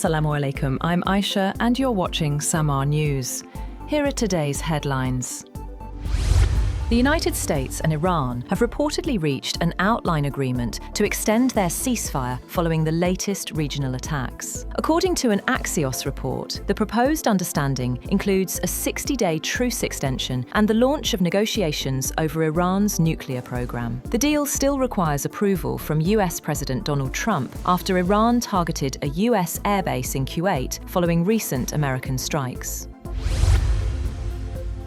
Assalamu alaikum, I'm Aisha and you're watching SAMAA News. Here are today's headlines. The United States and Iran have reportedly reached an outline agreement to extend their ceasefire following the latest regional attacks. According to an Axios report, the proposed understanding includes a 60-day truce extension and the launch of negotiations over Iran's nuclear program. The deal still requires approval from US President Donald Trump after Iran targeted a US airbase in Kuwait following recent American strikes.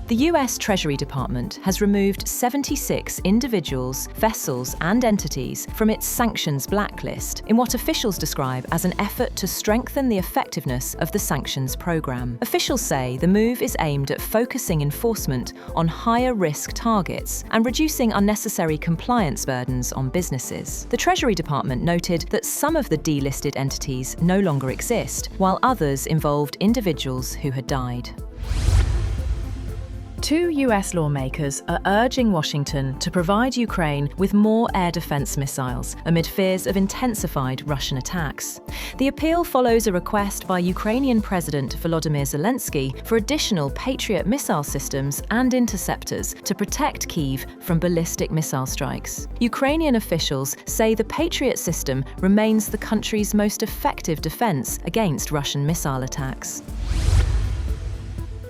The US Treasury Department has removed 76 individuals, vessels, and entities from its Sanctions Blacklist in what officials describe as an effort to strengthen the effectiveness of the sanctions program. Officials say the move is aimed at focusing enforcement on higher-risk targets and reducing unnecessary compliance burdens on businesses. The Treasury Department noted that some of the delisted entities no longer exist, while others involved individuals who had died. Two US lawmakers are urging Washington to provide Ukraine with more air defense missiles amid fears of intensified Russian attacks. The appeal follows a request by Ukrainian President Volodymyr Zelensky for additional Patriot missile systems and interceptors to protect Kyiv from ballistic missile strikes. Ukrainian officials say the Patriot system remains the country's most effective defense against Russian missile attacks.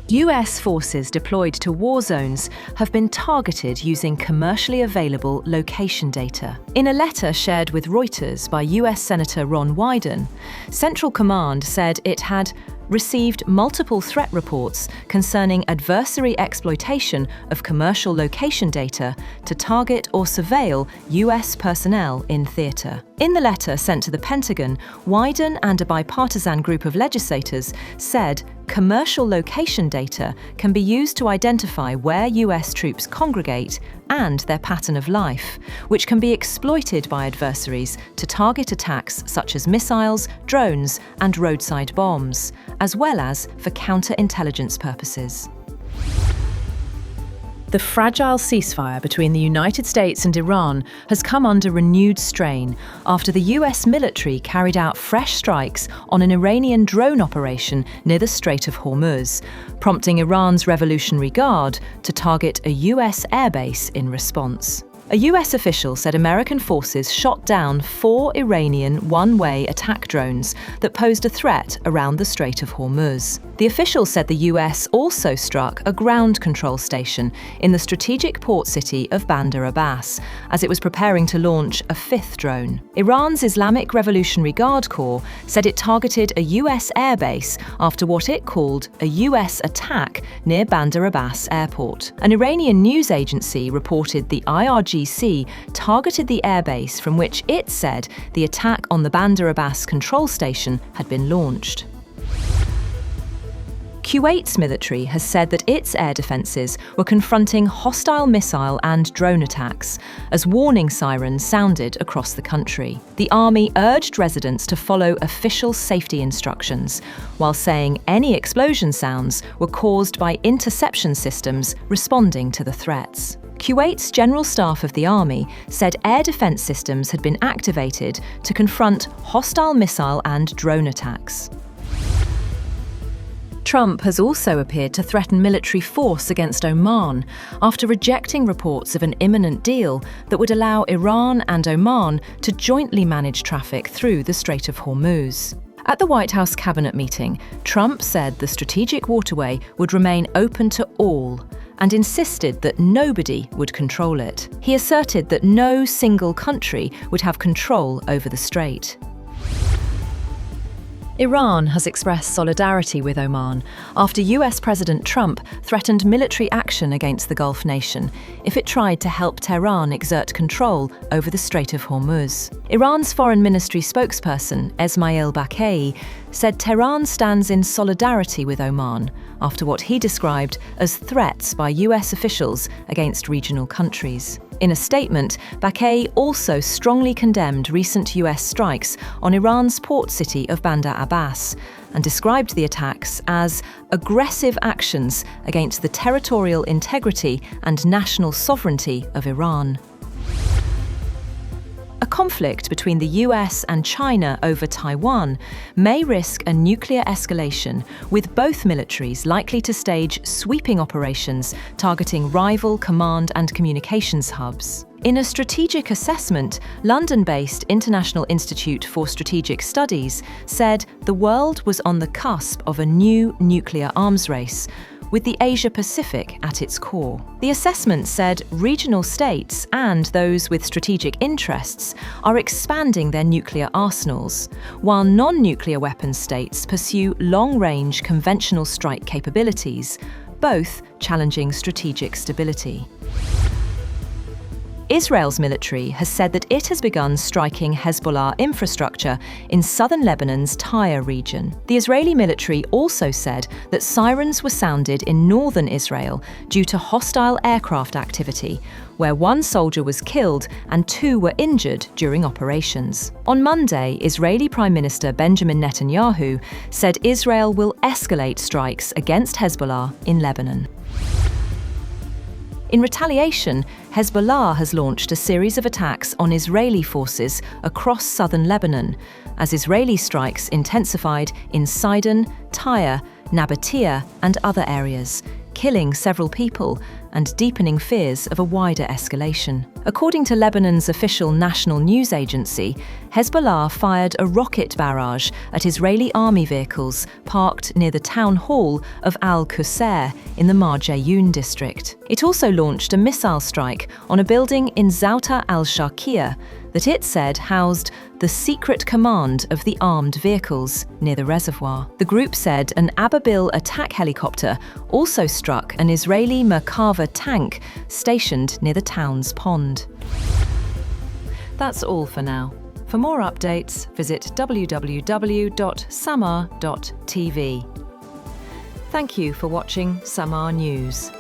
US forces deployed to war zones have been targeted using commercially available location data. In a letter shared with Reuters by US Senator Ron Wyden, Central Command said it had received multiple threat reports concerning adversary exploitation of commercial location data to target or surveil US personnel in theatre. In the letter sent to the Pentagon, Wyden and a bipartisan group of legislators said commercial location data can be used to identify where US troops congregate and their pattern of life, which can be exploited by adversaries to target attacks such as missiles, drones, and roadside bombs, as well as for counterintelligence purposes. The fragile ceasefire between the United States and Iran has come under renewed strain after the US military carried out fresh strikes on an Iranian drone operation near the Strait of Hormuz, prompting Iran's Revolutionary Guard to target a US airbase in response. A US official said American forces shot down 4 Iranian one-way attack drones that posed a threat around the Strait of Hormuz. The official said the US also struck a ground control station in the strategic port city of Bandar Abbas as it was preparing to launch a 5th drone. Iran's Islamic Revolutionary Guard Corps said it targeted a US airbase after what it called a US attack near Bandar Abbas airport. An Iranian news agency reported the IRGC targeted the airbase from which it said the attack on the Bandar Abbas control station had been launched. Kuwait's military has said that its air defences were confronting hostile missile and drone attacks as warning sirens sounded across the country. The army urged residents to follow official safety instructions, while saying any explosion sounds were caused by interception systems responding to the threats. Kuwait's General Staff of the Army said air defence systems had been activated to confront hostile missile and drone attacks. Trump has also appeared to threaten military force against Oman after rejecting reports of an imminent deal that would allow Iran and Oman to jointly manage traffic through the Strait of Hormuz. At the White House cabinet meeting, Trump said the strategic waterway would remain open to all and insisted that nobody would control it. He asserted that no single country would have control over the strait. Iran has expressed solidarity with Oman after US President Trump threatened military action against the Gulf nation if it tried to help Tehran exert control over the Strait of Hormuz. Iran's Foreign Ministry spokesperson, Esmail Baqai, said Tehran stands in solidarity with Oman after what he described as threats by US officials against regional countries. In a statement, Baqai also strongly condemned recent US strikes on Iran's port city of Bandar Abbas and described the attacks as aggressive actions against the territorial integrity and national sovereignty of Iran. A A conflict between the US and China over Taiwan may risk a nuclear escalation, with both militaries likely to stage sweeping operations targeting rival command and communications hubs. In a strategic assessment, London-based International Institute for Strategic Studies said the world was on the cusp of a new nuclear arms race, with the Asia-Pacific at its core. The assessment said regional states and those with strategic interests are expanding their nuclear arsenals, while non-nuclear weapons states pursue long-range conventional strike capabilities, both challenging strategic stability. Israel's military has said that it has begun striking Hezbollah infrastructure in southern Lebanon's Tyre region. The Israeli military also said that sirens were sounded in northern Israel due to hostile aircraft activity, where one soldier was killed and 2 were injured during operations. On Monday, Israeli Prime Minister Benjamin Netanyahu said Israel will escalate strikes against Hezbollah in Lebanon. In retaliation, Hezbollah has launched a series of attacks on Israeli forces across southern Lebanon, as Israeli strikes intensified in Sidon, Tyre, Nabatea, and other areas, killing several people and deepening fears of a wider escalation. According to Lebanon's official national news agency, Hezbollah fired a rocket barrage at Israeli army vehicles parked near the town hall of Al-Qusair in the Mar Jayoun district. It also launched a missile strike on a building in Zouta al-Sharqiya that it said housed the secret command of the armed vehicles near the reservoir. The group said an Ababil attack helicopter also struck an Israeli Merkava tank stationed near the town's pond. That's all for now. For more updates, visit www.samaa.tv. Thank you for watching SAMAA News.